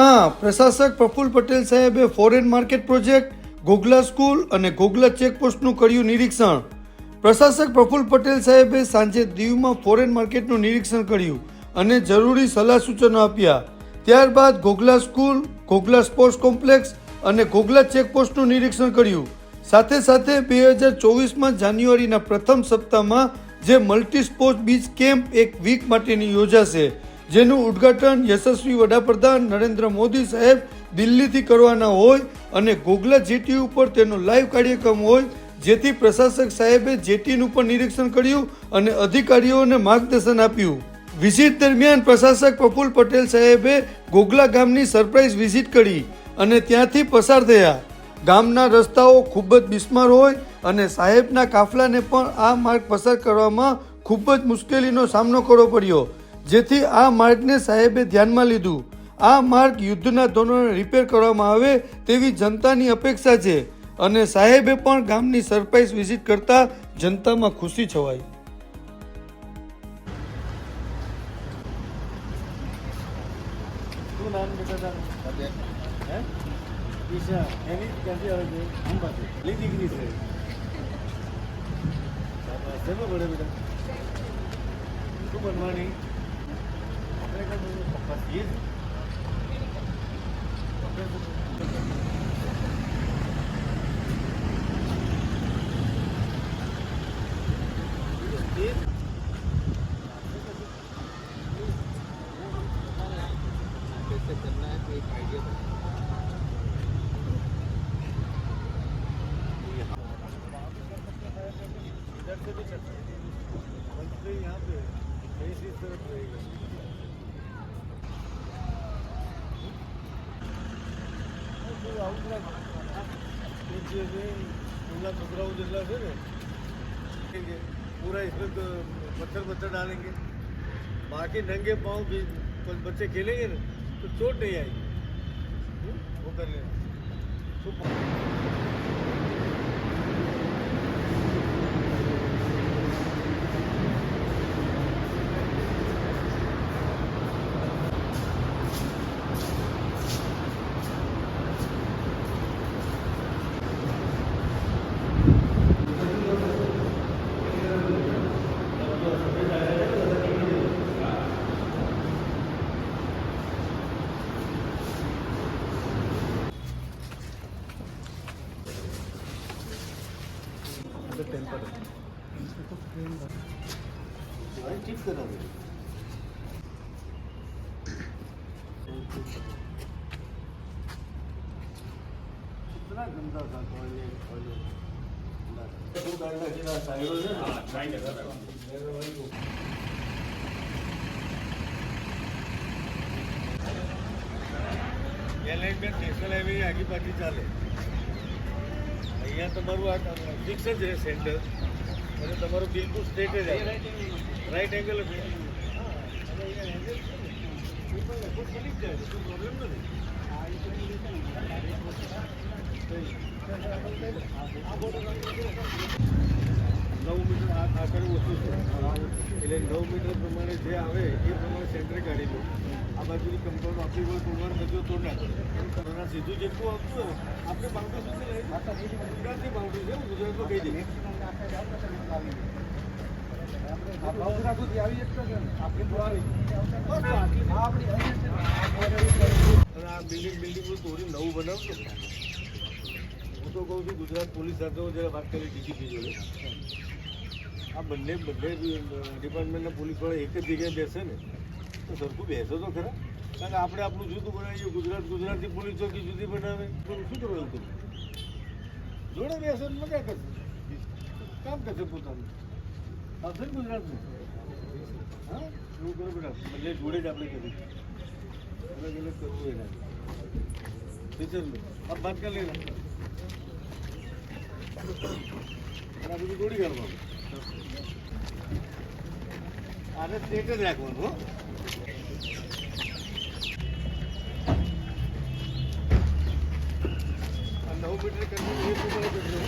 માં પ્રશાસક પ્રફુલ્લ પટેલ સાહેબે foreign market project, Ghoghla school અને ઘોઘલા ચેકપોસ્ટનું કર્યું નિરીક્ષણ. પ્રશાસક પ્રફુલ્લ પટેલ સાહેબે સાંજે દીવમાં ફોરેન માર્કેટનું નિરીક્ષણ કર્યું અને જરૂરી સલાહ સૂચનો આપ્યા. ત્યારબાદ Ghoghla school, Ghoghla sports complex અને ઘોઘલા ચેકપોસ્ટનું નિરીક્ષણ કર્યું. સાથે સાથે 2024માં જાન્યુઆરીના પ્રથમ સપ્તાહમાં જે મલ્ટી સ્પોર્ટ્સ બીચ કેમ્પ એક વીક માટેની યોજાશે, જેનું ઉદ્ઘાટન યશસ્વી વડાપ્રધાન નરેન્દ્ર મોદી સાહેબ દિલ્હીથી કરવાના હોય અને ઘોઘલા જેટી ઉપર તેનો લાઈવ કાર્યક્રમ હોય, જેથી પ્રશાસક સાહેબે જેટીનું પણ નિરીક્ષણ કર્યું અને અધિકારીઓને માર્ગદર્શન આપ્યું. વિઝિટ દરમિયાન પ્રશાસક પ્રફુલ્લ પટેલ સાહેબે ઘોઘલા ગામની સરપ્રાઇઝ વિઝિટ કરી અને ત્યાંથી પસાર થયા. ગામના રસ્તાઓ ખૂબ જ બિસ્માર હોય અને સાહેબના કાફલાને પણ આ માર્ગ પસાર કરવામાં ખૂબ જ મુશ્કેલીનો સામનો કરવો પડ્યો, જેથી આ માર્ગને સાહેબે ધ્યાનમાં લીધું. આ માર્ગ યુદ્ધના ધોરણે રિપેર કરવામાં આવે તેવી જનતાની અપેક્ષા છે અને સાહેબે પણ ગામની સરપ્રાઇઝ વિઝિટ કરતા જનતામાં ખુશી છવાઈ. શું નામ બેટા તારું? હે? ઈશા. એની ક્યાંથી આવે છે? અંબાજી. લી દીકરી છે. શેમાં ભણે બેટા? શું બનવાની? આપણે કાંઈ પપ્પા છીએ જ. कैसे करना है कोई आइडिया इधर से भी चलता है यहाँ पे इस तरफ रहेगा पूरा टुकड़ा जिला से ना पूरा इसमें तो पत्थर डालेंगे, बाकी नंगे पाँव भी बच्चे खेलेंगे ना तो चोट नहीं आएगी. वो कर लेना. ठीक करा दे. कितना गंदा था टॉयलेट એલાઇનમેન્ટ નેશનલ હાઈવે આગી પાછી ચાલે. અહીંયા તમારું આ ફિક્સ જ રહે સેન્ટર અને તમારું બિલકુલ સ્ટ્રેટ જ આવે. રાઈટ એંગલ જ પ્રોબ્લેમ નથી. 9 મીટર આ કરવું ઓછું છે એટલે 9 મીટર પ્રમાણે જે આવે એ પ્રમાણે સેન્ટરે કાઢી દો. આ બાજુની કમ્પાઉન્ડ આપણી કોઈ તોડવાનું બધું તોડ નાખો. સીધું જેટલું આવતું હોય આપણે બાઉન્ડ્રી શું ગુજરાતની બાઉન્ડ્રી છે, ગુજરાતમાં કહી દઈએ આ બિલ્ડિંગ તોડી નવું બનાવશો. હું તો કહું છું ગુજરાત પોલીસ સાથે જરા વાત કરી ડીજીપી જોડે. આ બંને ડિપાર્ટમેન્ટના પોલીસ વાળા એક જ જગ્યાએ બેસે ને તો સરખું બેસો તો ખરા. કારણ કે આપણે આપણું જુદું બનાવીએ, ગુજરાતની પોલીસ ચોકી જુદી બનાવે. શું કરવાનું તમે જોડે બેસો ને મજા કરશે, કામ કરશે પોતાનું. આવશે ને ગુજરાતનું. હા એવું કરો બેટા, બંને જોડે જ આપણે કરીએ. अलग अलग करવું એના ટીચર આપ બાત કર લેના. આ બધું જોડી કરવાનું. આને સ્ટેટ જ રાખવાનું. હો 9 મીટર કરવું એ પ્રમાણે કરજો.